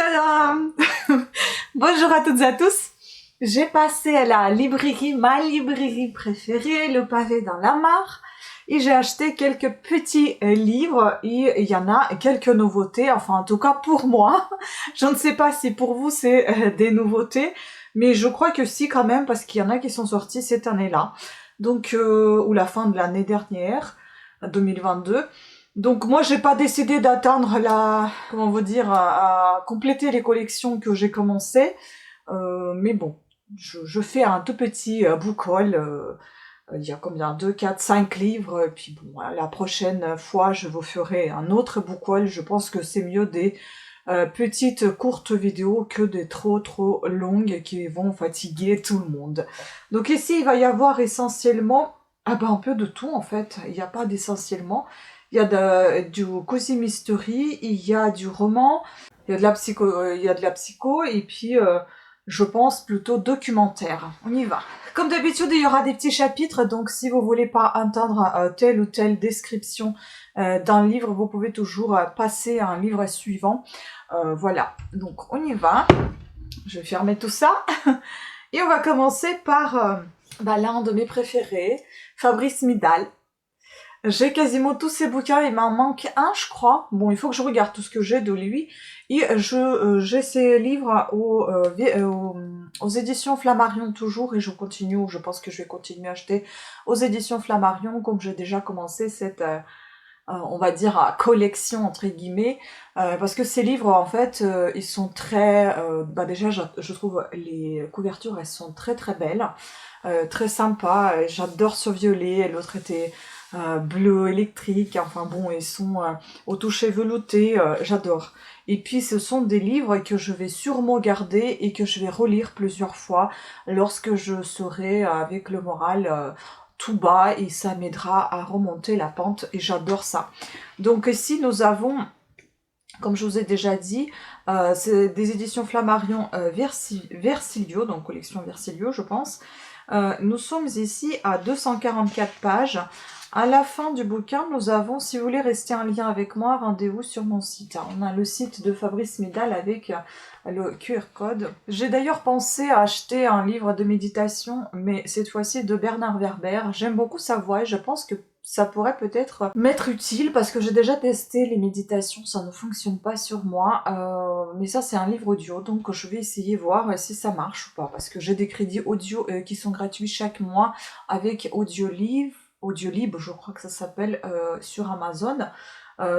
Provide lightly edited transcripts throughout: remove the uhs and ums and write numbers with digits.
Tadam! Bonjour à toutes et à tous. J'ai passé à la librairie, ma librairie préférée, le pavé dans la mare, et j'ai acheté quelques petits livres, et il y en a quelques nouveautés, enfin en tout cas pour moi. Je ne sais pas si pour vous c'est des nouveautés, mais je crois que si quand même, parce qu'il y en a qui sont sortis cette année-là, donc ou la fin de l'année dernière, 2022. Donc moi j'ai pas décidé d'attendre comment vous dire, à compléter les collections que j'ai commencé, mais bon, je fais un tout petit book haul, il y a combien, 2, 4, 5 livres, et puis bon, la prochaine fois je vous ferai un autre book haul. Je pense que c'est mieux des petites courtes vidéos que des trop longues qui vont fatiguer tout le monde. Donc ici il va y avoir essentiellement un peu de tout en fait, il n'y a pas d'essentiellement. Il y a du cozy mystery, il y a du roman, il y a de la psycho, et puis je pense plutôt documentaire. On y va. Comme d'habitude, il y aura des petits chapitres, donc si vous voulez pas entendre telle ou telle description d'un livre, vous pouvez toujours passer à un livre suivant. Voilà, donc on y va. Je vais fermer tout ça. Et on va commencer par l'un de mes préférés, Fabrice Midal. J'ai quasiment tous ses bouquins, il m'en manque un, je crois. Bon, il faut que je regarde tout ce que j'ai de lui. Et j'ai ses livres aux éditions Flammarion toujours, et je pense que je vais continuer à acheter aux éditions Flammarion, comme j'ai déjà commencé cette, on va dire, collection, entre guillemets, parce que ces livres, en fait, ils sont très... déjà, je trouve les couvertures, elles sont très belles, très sympas. J'adore ce violet, l'autre était... bleu électrique, enfin bon, ils sont au toucher velouté, j'adore. Et puis ce sont des livres que je vais sûrement garder et que je vais relire plusieurs fois lorsque je serai avec le moral tout bas, et ça m'aidera à remonter la pente, et j'adore ça. Donc ici nous avons, comme je vous ai déjà dit, c'est des éditions Flammarion Versilio, donc collection Versilio je pense. Nous sommes ici à 244 pages. À la fin du bouquin, nous avons, si vous voulez rester en lien avec moi, rendez-vous sur mon site. On a le site de Fabrice Midal avec le QR code. J'ai d'ailleurs pensé à acheter un livre de méditation, mais cette fois-ci de Bernard Werber. J'aime beaucoup sa voix et je pense que ça pourrait peut-être m'être utile, parce que j'ai déjà testé les méditations, ça ne fonctionne pas sur moi, mais ça c'est un livre audio, donc je vais essayer voir si ça marche ou pas, parce que j'ai des crédits audio qui sont gratuits chaque mois avec Audiolib, je crois que ça s'appelle, sur Amazon.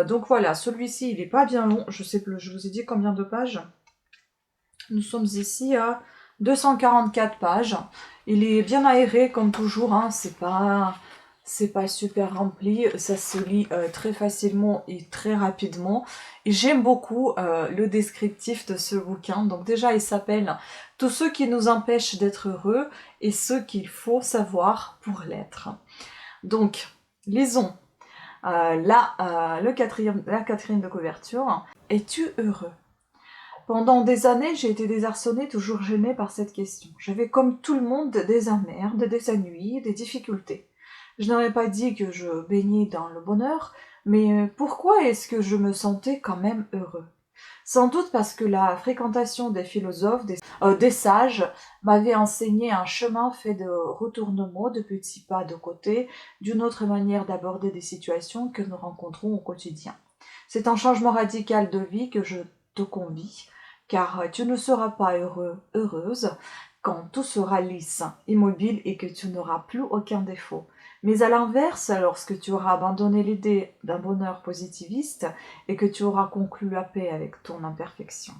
Donc voilà, celui-ci il est pas bien long, je sais plus, je vous ai dit combien de pages. Nous sommes ici à 244 pages. Il est bien aéré comme toujours, hein, c'est pas super rempli, ça se lit très facilement et très rapidement. Et j'aime beaucoup le descriptif de ce bouquin. Donc déjà il s'appelle « Tous ceux qui nous empêchent d'être heureux et ce qu'il faut savoir pour l'être ». Donc lisons la quatrième de couverture. « Es-tu heureux ?» Pendant des années, j'ai été désarçonnée, toujours gênée par cette question. J'avais comme tout le monde des emmerdes, des ennuis, des difficultés. Je n'aurais pas dit que je baignais dans le bonheur, mais pourquoi est-ce que je me sentais quand même heureux? Sans doute parce que la fréquentation des philosophes, des sages, m'avait enseigné un chemin fait de retournements, de petits pas de côté, d'une autre manière d'aborder des situations que nous rencontrons au quotidien. C'est un changement radical de vie que je te convie, car tu ne seras pas heureuse quand tout sera lisse, immobile et que tu n'auras plus aucun défaut. Mais à l'inverse, lorsque tu auras abandonné l'idée d'un bonheur positiviste et que tu auras conclu la paix avec ton imperfection.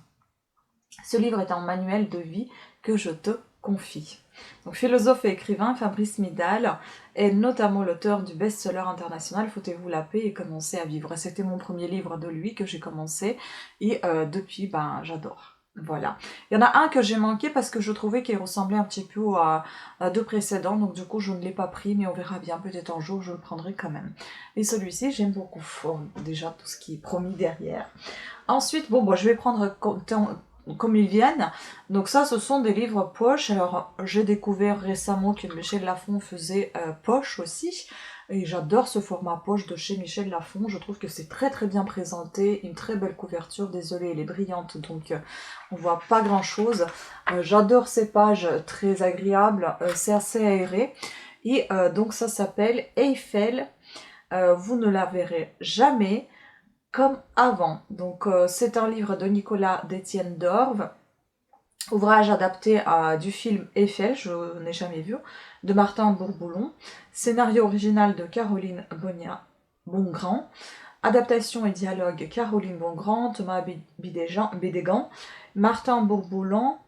Ce livre est un manuel de vie que je te confie. Donc, philosophe et écrivain, Fabrice Midal est notamment l'auteur du best-seller international « Foutez-vous la paix et commencez à vivre ». C'était mon premier livre de lui que j'ai commencé, et depuis, j'adore. Voilà. Il y en a un que j'ai manqué parce que je trouvais qu'il ressemblait un petit peu à deux précédents, donc du coup je ne l'ai pas pris, mais on verra bien, peut-être un jour je le prendrai quand même. Et celui-ci, j'aime beaucoup, déjà tout ce qui est promis derrière. Ensuite, je vais prendre comme ils viennent. Donc ça, ce sont des livres poche. Alors, j'ai découvert récemment que Michel Lafon faisait poche aussi. Et j'adore ce format poche de chez Michel Lafon. Je trouve que c'est très très bien présenté. Une très belle couverture. Désolée, elle est brillante, donc on voit pas grand chose. J'adore ces pages très agréables. C'est assez aéré. Et donc ça s'appelle Eiffel. Vous ne la verrez jamais comme avant. Donc c'est un livre de Nicolas d'Étienne Dorve, ouvrage adapté du film Eiffel, je n'ai jamais vu, de Martin Bourboulon, scénario original de Caroline Bongrand, adaptation et dialogue Caroline Bongrand, Thomas Bédégan, Martin Bourboulon,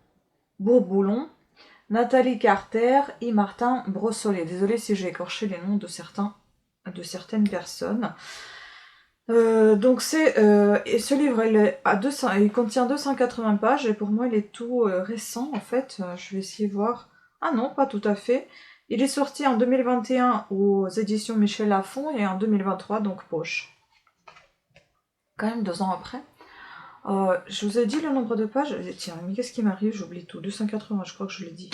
Nathalie Carter et Martin Brossolet. Désolée si j'ai écorché les noms de certaines personnes. Donc et ce livre il contient 280 pages et pour moi il est tout récent en fait. Je vais essayer de voir. Ah non, pas tout à fait. Il est sorti en 2021 aux éditions Michel Lafon et en 2023 donc poche. Quand même 2 ans après. Je vous ai dit le nombre de pages. Tiens, mais qu'est-ce qui m'arrive? J'oublie tout. 280, je crois que je l'ai dit.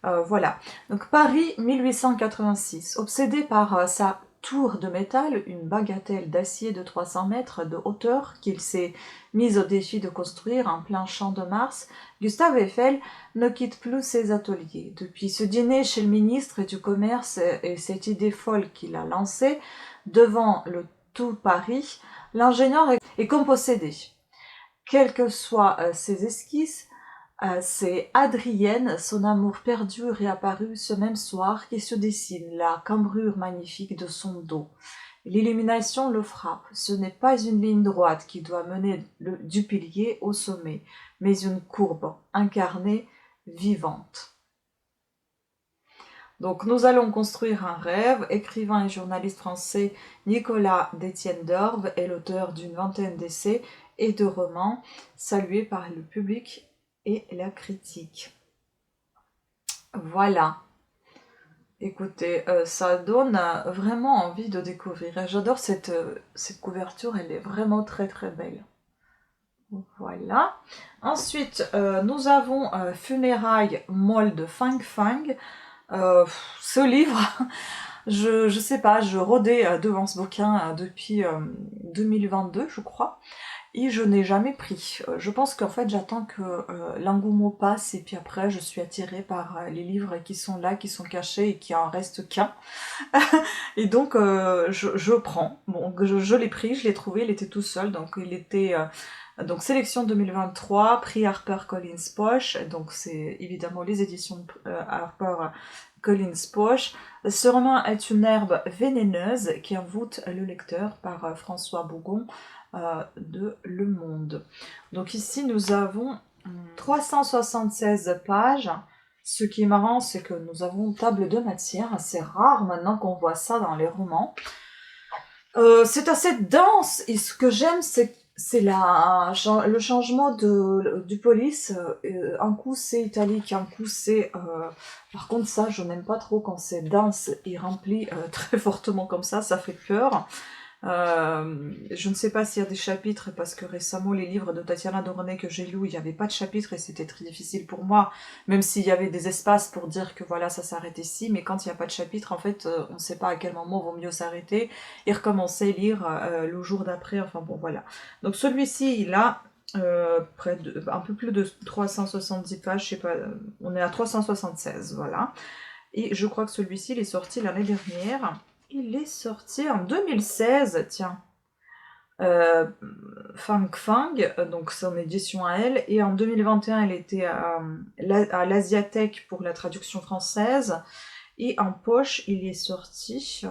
Voilà. Donc Paris 1886. Obsédé par sa tour de métal, une bagatelle d'acier de 300 mètres de hauteur qu'il s'est mise au défi de construire en plein champ de Mars, Gustave Eiffel ne quitte plus ses ateliers. Depuis ce dîner chez le ministre du Commerce et cette idée folle qu'il a lancée devant le tout Paris, l'ingénieur est comme possédé. Quelles que soient ses esquisses, c'est Adrienne, son amour perdu, réapparu ce même soir, qui se dessine, la cambrure magnifique de son dos. L'illumination le frappe. Ce n'est pas une ligne droite qui doit mener du pilier au sommet, mais une courbe incarnée, vivante. Donc nous allons construire un rêve. Écrivain et journaliste français Nicolas d'Étienne Dorve est l'auteur d'une vingtaine d'essais et de romans, salués par le public et la critique. Voilà. Écoutez, ça donne vraiment envie de découvrir. J'adore cette couverture, elle est vraiment très très belle. Voilà. Ensuite, nous avons Funérailles molles de Fang Fang. Ce livre, je sais pas, je rôdais devant ce bouquin depuis 2022, je crois. Et je n'ai jamais pris. Je pense qu'en fait j'attends que l'engouement passe et puis après je suis attirée par les livres qui sont là, qui sont cachés et qui en restent qu'un. Et donc je prends. Bon, je l'ai pris, je l'ai trouvé, il était tout seul, donc il était donc sélection 2023, prix HarperCollins Poche, donc c'est évidemment les éditions HarperCollins Poche. Ce roman est une herbe vénéneuse qui envoûte le lecteur par François Bougon de Le Monde. Donc ici nous avons 376 pages. Ce qui est marrant, c'est que nous avons une table de matière. C'est rare maintenant qu'on voit ça dans les romans. C'est assez dense et ce que j'aime, c'est le changement du police. Un coup c'est italique, un coup c'est... Par contre ça, je n'aime pas trop quand c'est dense et rempli très fortement comme ça fait peur. Je ne sais pas s'il y a des chapitres parce que récemment les livres de Tatiana Doronnet que j'ai lus, il n'y avait pas de chapitres et c'était très difficile pour moi, même s'il y avait des espaces pour dire que voilà ça s'arrête ici, mais quand il n'y a pas de chapitre en fait on ne sait pas à quel moment vaut mieux s'arrêter et recommencer à lire le jour d'après, enfin bon voilà. Donc celui-ci il a un peu plus de 370 pages, je sais pas, on est à 376, voilà. Et je crois que celui-ci il est sorti l'année dernière. Il est sorti en 2016, tiens. Fang Fang, donc son édition à elle. Et en 2021, elle était à l'Asiathèque pour la traduction française. Et en poche, il est sorti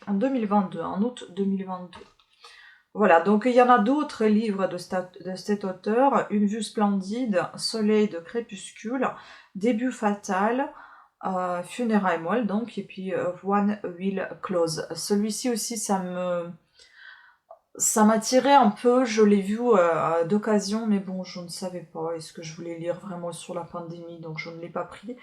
en 2022, en août 2022. Voilà, donc il y en a d'autres livres de cet auteur. Une vue splendide, Soleil de crépuscule, Début fatal, Funérailles molles, donc, et puis One Will Close. Celui-ci aussi, ça m'attirait un peu, je l'ai vu d'occasion, mais bon, je ne savais pas, est-ce que je voulais lire vraiment sur la pandémie, donc je ne l'ai pas pris.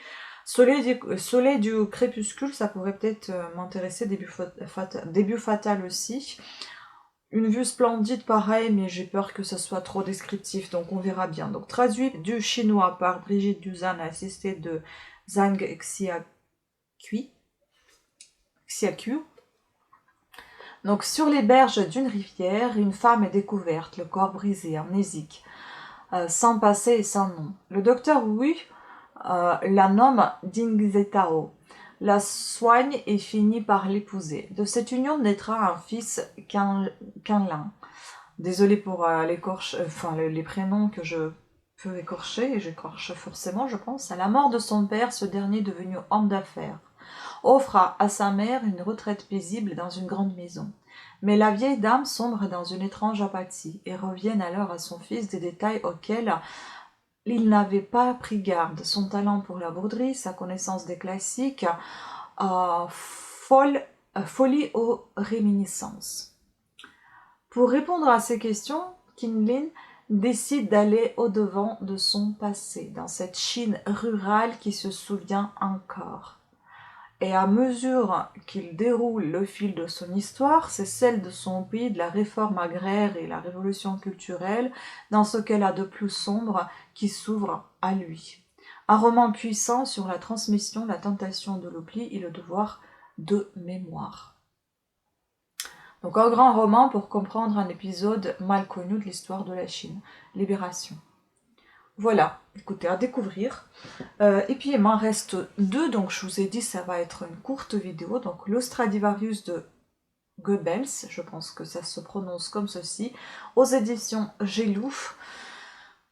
Soleil du crépuscule, ça pourrait peut-être m'intéresser, Début fatal aussi. Une vue splendide pareil, mais j'ai peur que ce soit trop descriptif, donc on verra bien. Donc traduit du chinois par Brigitte Duzan, assistée de Zhang Xiaqiu. Donc sur les berges d'une rivière, une femme est découverte, le corps brisé, amnésique, sans passé et sans nom. Le docteur Wu la nomme Ding Zetao, la soigne et finit par l'épouser. De cette union naîtra un fils Quinlin. Désolée pour les prénoms que je peux écorcher, et j'écorche forcément, je pense. À la mort de son père, ce dernier, devenu homme d'affaires, offre à sa mère une retraite paisible dans une grande maison. Mais la vieille dame sombre dans une étrange apathie et revient alors à son fils des détails auxquels il n'avait pas pris garde. Son talent pour la broderie, sa connaissance des classiques, folie aux réminiscences. Pour répondre à ces questions, Qinlin décide d'aller au-devant de son passé, dans cette Chine rurale qui se souvient encore. Et à mesure qu'il déroule le fil de son histoire, c'est celle de son pays, de la réforme agraire et la révolution culturelle, dans ce qu'elle a de plus sombre, qui s'ouvre à lui. Un roman puissant sur la transmission, la tentation de l'oubli et le devoir de mémoire. Donc un grand roman pour comprendre un épisode mal connu de l'histoire de la Chine. Libération. Voilà, écoutez, à découvrir. Et puis il m'en reste 2, donc je vous ai dit ça va être une courte vidéo. Donc le Stradivarius de Goebbels, je pense que ça se prononce comme ceci, aux éditions Gelouf.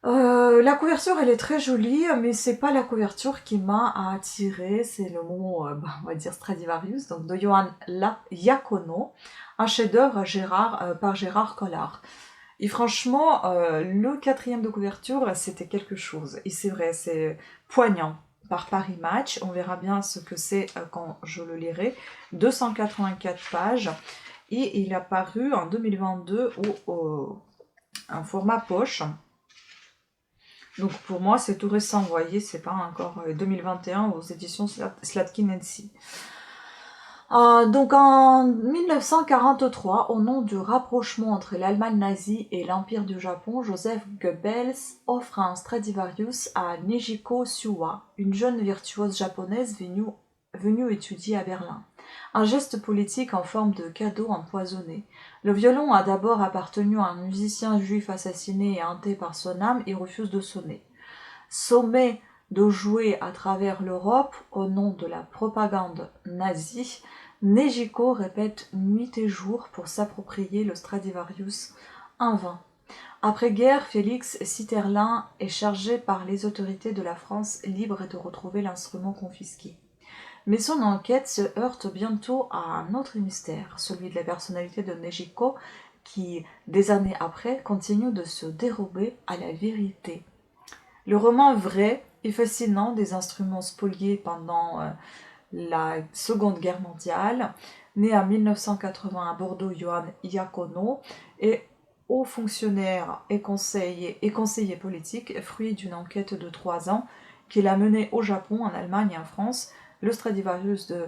La couverture elle est très jolie, mais c'est pas la couverture qui m'a attirée, c'est le mot, on va dire Stradivarius, donc de Johann Iacono, un chef-d'œuvre par Gérard Collard. Et franchement, le 4e de couverture, c'était quelque chose. Et c'est vrai, c'est poignant. Par Paris Match, on verra bien ce que c'est quand je le lirai. 284 pages. Et il a paru en 2022 en format poche. Donc pour moi, c'est tout récent, vous voyez, c'est pas encore 2021 aux éditions Slatkin & Cie. Donc en 1943, au nom du rapprochement entre l'Allemagne nazie et l'Empire du Japon, Joseph Goebbels offre un Stradivarius à Nejiko Suwa, une jeune virtuose japonaise venue étudier à Berlin. Un geste politique en forme de cadeau empoisonné. Le violon a d'abord appartenu à un musicien juif assassiné et hanté par son âme et refuse de sonner. Sommé de jouer à travers l'Europe au nom de la propagande nazie, Nejiko répète nuit et jour pour s'approprier le Stradivarius, en vain. Après-guerre, Félix Sitterlin est chargé par les autorités de la France libre de retrouver l'instrument confisqué. Mais son enquête se heurte bientôt à un autre mystère, celui de la personnalité de Nejiko, qui, des années après, continue de se dérober à la vérité. Le roman vrai et fascinant des instruments spoliés pendant la Seconde Guerre mondiale, né en 1980 à Bordeaux, Johann Iacono, est haut fonctionnaire et conseiller politique, fruit d'une enquête de 3 ans qu'il a menée au Japon, en Allemagne et en France. Le Stradivarius de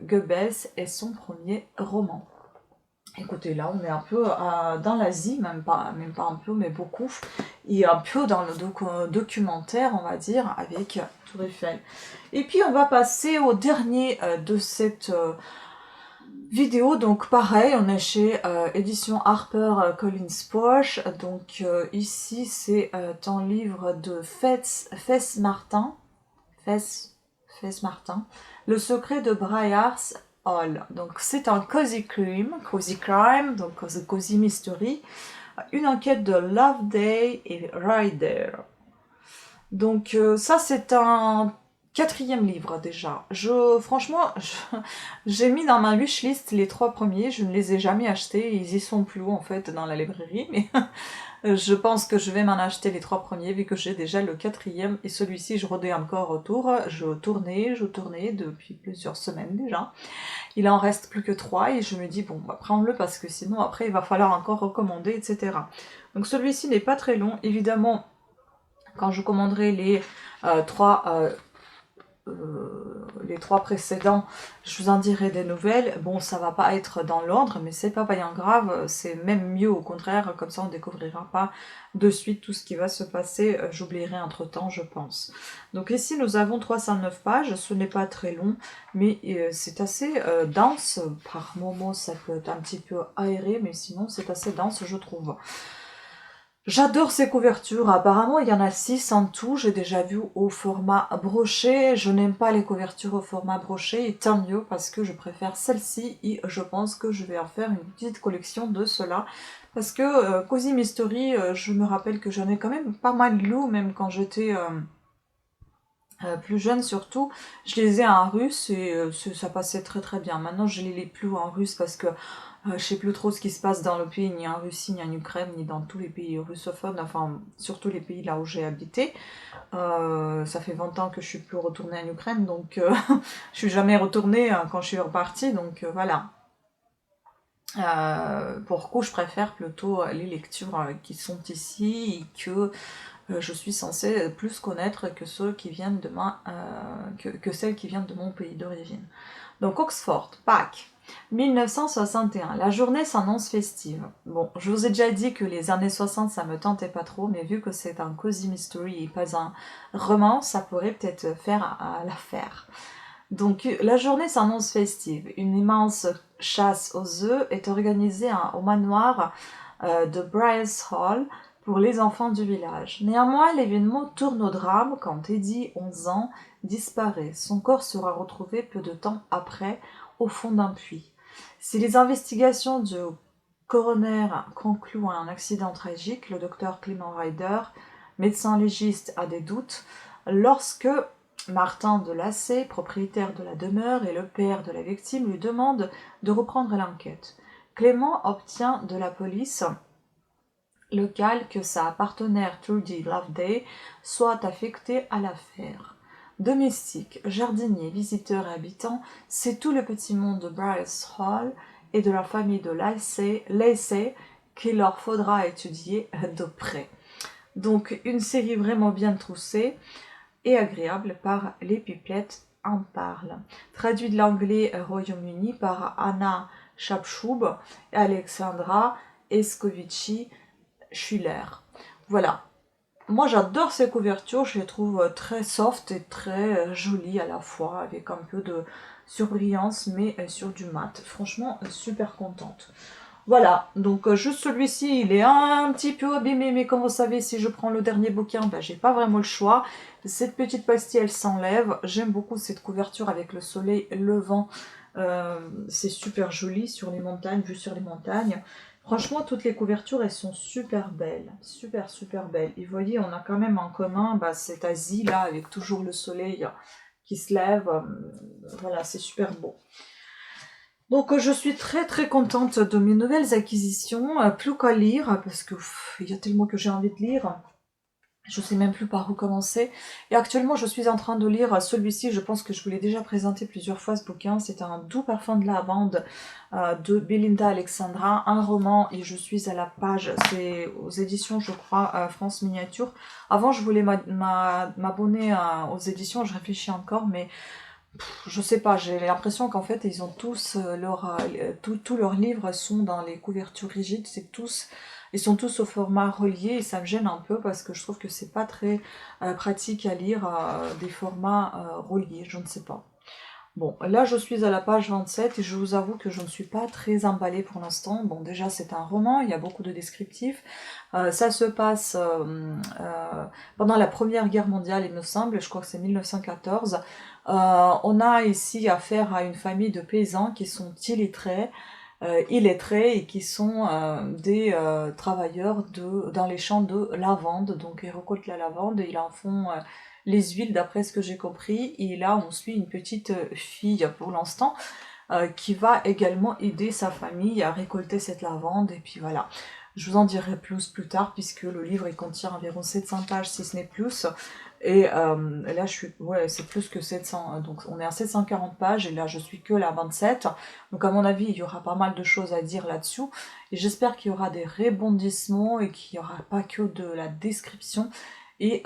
Goebbels est son premier roman. Écoutez, là, on est un peu dans l'Asie, même pas un peu, mais beaucoup, et un peu dans le documentaire, on va dire, avec Tour Eiffel. Et puis, on va passer au dernier de cette vidéo. Donc, pareil, on est chez édition Harper Collins Poche. Donc, ici, c'est un livre de Fess Martin, Le secret de Briar's Hall. Donc c'est un cozy crime, donc cozy mystery, une enquête de Loveday et Ryder. Donc ça c'est un 4e livre déjà. Franchement, j'ai mis dans ma wishlist les 3 premiers, je ne les ai jamais achetés, ils y sont plus en fait dans la librairie, mais je pense que je vais m'en acheter les 3 premiers vu que j'ai déjà le 4e et celui-ci je rôdais encore autour, je tournais depuis plusieurs semaines déjà. Il en reste plus que 3 et je me dis bon bah prends-le parce que sinon après il va falloir encore recommander etc. Donc celui-ci n'est pas très long, évidemment quand je commanderai les 3 les 3 précédents, je vous en dirai des nouvelles. Bon, ça va pas être dans l'ordre, mais c'est pas bien grave, c'est même mieux au contraire, comme ça on découvrira pas de suite tout ce qui va se passer, j'oublierai entre temps je pense. Donc ici nous avons 309 pages, ce n'est pas très long, mais c'est assez dense, par moments ça peut être un petit peu aéré, mais sinon c'est assez dense je trouve. J'adore ces couvertures, apparemment il y en a 6 en tout, j'ai déjà vu au format broché, je n'aime pas les couvertures au format broché, et tant mieux parce que je préfère celle-ci et je pense que je vais en faire une petite collection de cela. Parce que Cozy Mystery, je me rappelle que j'en ai quand même pas mal lu, même quand j'étais plus jeune surtout, je les ai en russe et ça passait très très bien. Maintenant je les lis plus en russe parce que je sais plus trop ce qui se passe dans le pays, ni en Russie, ni en Ukraine, ni dans tous les pays russophones, enfin surtout les pays là où j'ai habité. Ça fait 20 ans que je suis plus retournée en Ukraine, donc je suis jamais retournée quand je suis repartie, donc voilà. Pour coup, je préfère plutôt les lectures qui sont ici et que je suis censée plus connaître que ceux qui viennent de que celles qui viennent de mon pays d'origine. Donc Oxford, Pâques, 1961. La journée s'annonce festive. Bon, je vous ai déjà dit que les années 60 ça me tentait pas trop, mais vu que c'est un cozy mystery et pas un roman, ça pourrait peut-être faire l'affaire. Donc la journée s'annonce festive. Une immense chasse aux œufs est organisée au manoir de Bryce Hall pour les enfants du village. Néanmoins, l'événement tourne au drame quand Teddy, 11 ans, disparaît. Son corps sera retrouvé peu de temps après au fond d'un puits. Si les investigations du coroner concluent à un accident tragique, le docteur Clement Ryder, médecin légiste, a des doutes. Lorsque Martin de Lassay, propriétaire de la demeure et le père de la victime, lui demande de reprendre l'enquête. Clément obtient de la police locale que sa partenaire Trudy Loveday soit affectée à l'affaire. Domestiques, jardiniers, visiteurs et habitants, c'est tout le petit monde de Bryce Hall et de la famille de Lacey qu'il leur faudra étudier de près. Donc une série vraiment bien troussée et agréable par Les Pipelettes en parlent. Traduit de l'anglais Royaume-Uni par Anna Schapschub et Alexandra Escovici Schuller. Voilà. Moi j'adore ces couvertures, je les trouve très soft et très jolies à la fois, avec un peu de surbrillance mais sur du mat. Franchement, super contente. Voilà, donc juste celui-ci, il est un petit peu abîmé, mais comme vous savez, si je prends le dernier bouquin, ben, j'ai pas vraiment le choix. Cette petite pastille, elle s'enlève. J'aime beaucoup cette couverture avec le soleil levant. C'est super joli sur les montagnes, vue sur les montagnes. Franchement, toutes les couvertures, elles sont super belles. Super, super belles. Et vous voyez, on a quand même en commun cette Asie-là, avec toujours le soleil qui se lève. Voilà, c'est super beau. Donc je suis très très contente de mes nouvelles acquisitions, plus qu'à lire, parce que il y a tellement que j'ai envie de lire, je sais même plus par où commencer. Et actuellement je suis en train de lire celui-ci, je pense que je vous l'ai déjà présenté plusieurs fois ce bouquin, c'est un doux parfum de lavande de Belinda Alexandra, un roman, et je suis à la page, c'est aux éditions je crois France Miniature. Avant je voulais m'abonner aux éditions, je réfléchis encore, mais je sais pas, j'ai l'impression qu'en fait ils ont tous tous leurs livres sont dans les couvertures rigides, ils sont tous au format relié et ça me gêne un peu parce que je trouve que c'est pas très pratique à lire des formats reliés, je ne sais pas. Bon, là je suis à la page 27 et je vous avoue que je ne suis pas très emballée pour l'instant. Bon, déjà c'est un roman, il y a beaucoup de descriptifs. Ça se passe pendant la Première Guerre mondiale, il me semble, je crois que c'est 1914. On a ici affaire à une famille de paysans qui sont illettrés et qui sont des travailleurs dans les champs de lavande. Donc ils récoltent la lavande et ils en font les huiles d'après ce que j'ai compris. Et là on suit une petite fille pour l'instant qui va également aider sa famille à récolter cette lavande. Et puis voilà. Je vous en dirai plus tard puisque le livre il contient environ 700 pages si ce n'est plus. Et là, ouais, c'est plus que 700, donc on est à 740 pages, et là, je suis que la 27. Donc, à mon avis, il y aura pas mal de choses à dire là-dessus. Et j'espère qu'il y aura des rebondissements et qu'il n'y aura pas que de la description. Et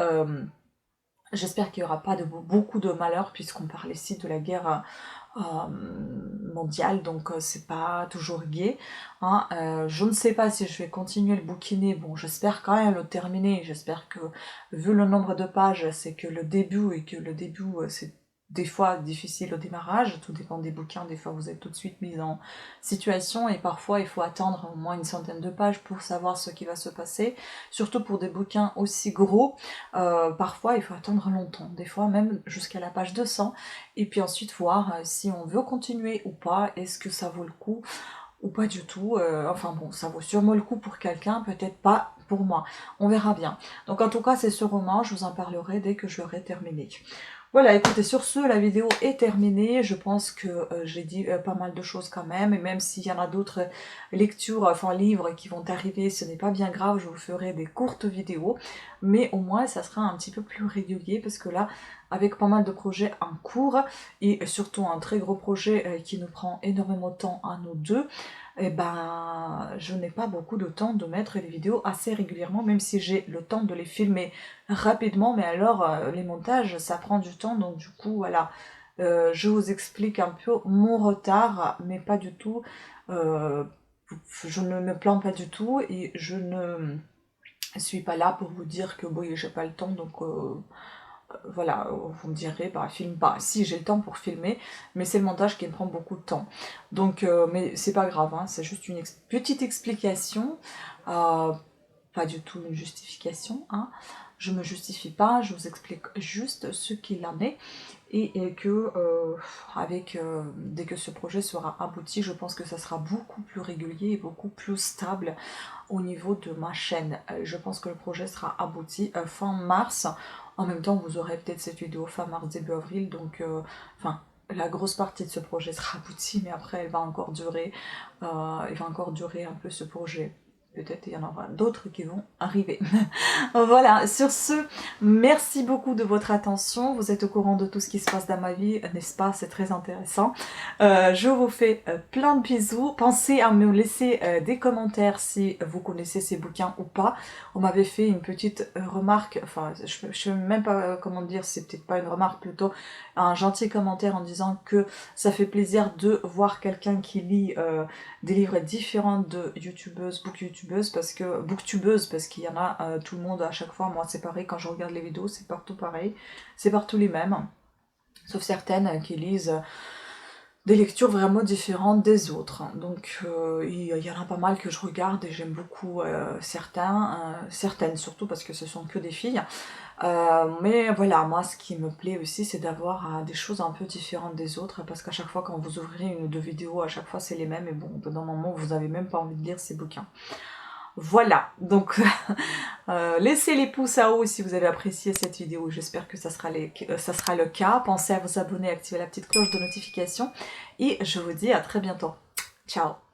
J'espère qu'il n'y aura pas beaucoup de malheur, puisqu'on parle ici de la guerre mondiale, donc c'est pas toujours gai. Hein. Je ne sais pas si je vais continuer le bouquiner, bon j'espère quand même le terminer, j'espère que vu le nombre de pages, c'est que le début, et que le début c'est des fois difficile au démarrage, tout dépend des bouquins, des fois vous êtes tout de suite mis en situation, et parfois il faut attendre au moins une centaine de pages pour savoir ce qui va se passer, surtout pour des bouquins aussi gros, parfois il faut attendre longtemps, des fois même jusqu'à la page 200, et puis ensuite voir si on veut continuer ou pas, est-ce que ça vaut le coup ou pas du tout, enfin bon, ça vaut sûrement le coup pour quelqu'un, peut-être pas pour moi, on verra bien. Donc en tout cas c'est ce roman, je vous en parlerai dès que je l'aurai terminé. Voilà, écoutez, sur ce, la vidéo est terminée. Je pense que j'ai dit pas mal de choses quand même. Et même s'il y en a d'autres lectures, enfin livres qui vont arriver, ce n'est pas bien grave. Je vous ferai des courtes vidéos. Mais au moins, ça sera un petit peu plus régulier. Parce que là, avec pas mal de projets en cours, et surtout un très gros projet qui nous prend énormément de temps à nous deux, eh ben, je n'ai pas beaucoup de temps de mettre les vidéos assez régulièrement, même si j'ai le temps de les filmer rapidement, mais alors les montages, ça prend du temps, donc du coup, voilà, je vous explique un peu mon retard, mais pas du tout, je ne me plains pas du tout, et je ne suis pas là pour vous dire que bon, j'ai pas le temps, donc voilà, vous me direz, bah filme pas. Si, j'ai le temps pour filmer, mais c'est le montage qui me prend beaucoup de temps. Donc, mais c'est pas grave, hein, c'est juste une petite explication, pas du tout une justification, hein. Je me justifie pas, je vous explique juste ce qu'il en est, et que dès que ce projet sera abouti, je pense que ça sera beaucoup plus régulier et beaucoup plus stable au niveau de ma chaîne. Je pense que le projet sera abouti fin mars. En même temps, vous aurez peut-être cette vidéo fin mars, début avril, donc enfin, la grosse partie de ce projet sera aboutie, mais après elle va encore durer, il va encore durer un peu ce projet. Peut-être il y en aura d'autres qui vont arriver. Voilà, sur ce, merci beaucoup de votre attention. Vous êtes au courant de tout ce qui se passe dans ma vie, n'est-ce pas? C'est très intéressant. Je vous fais plein de bisous. Pensez à me laisser des commentaires si vous connaissez ces bouquins ou pas. On m'avait fait une petite remarque, enfin, je ne sais même pas comment dire, c'est peut-être pas une remarque, plutôt un gentil commentaire en disant que ça fait plaisir de voir quelqu'un qui lit des livres différents de youtubeuses, booktubeuses, parce qu'il y en a tout le monde à chaque fois. Moi c'est pareil, quand je regarde les vidéos, c'est partout pareil, c'est partout les mêmes, sauf certaines qui lisent des lectures vraiment différentes des autres. Donc il y en a pas mal que je regarde et j'aime beaucoup certaines surtout parce que ce sont que des filles. Mais voilà, moi ce qui me plaît aussi c'est d'avoir des choses un peu différentes des autres, parce qu'à chaque fois quand vous ouvrez une ou deux vidéos, à chaque fois c'est les mêmes, et bon, dans un moment vous avez même pas envie de lire ces bouquins. Voilà, donc laissez les pouces à haut si vous avez apprécié cette vidéo, j'espère que ça sera le cas. Pensez à vous abonner, activer la petite cloche de notification, et je vous dis à très bientôt. Ciao!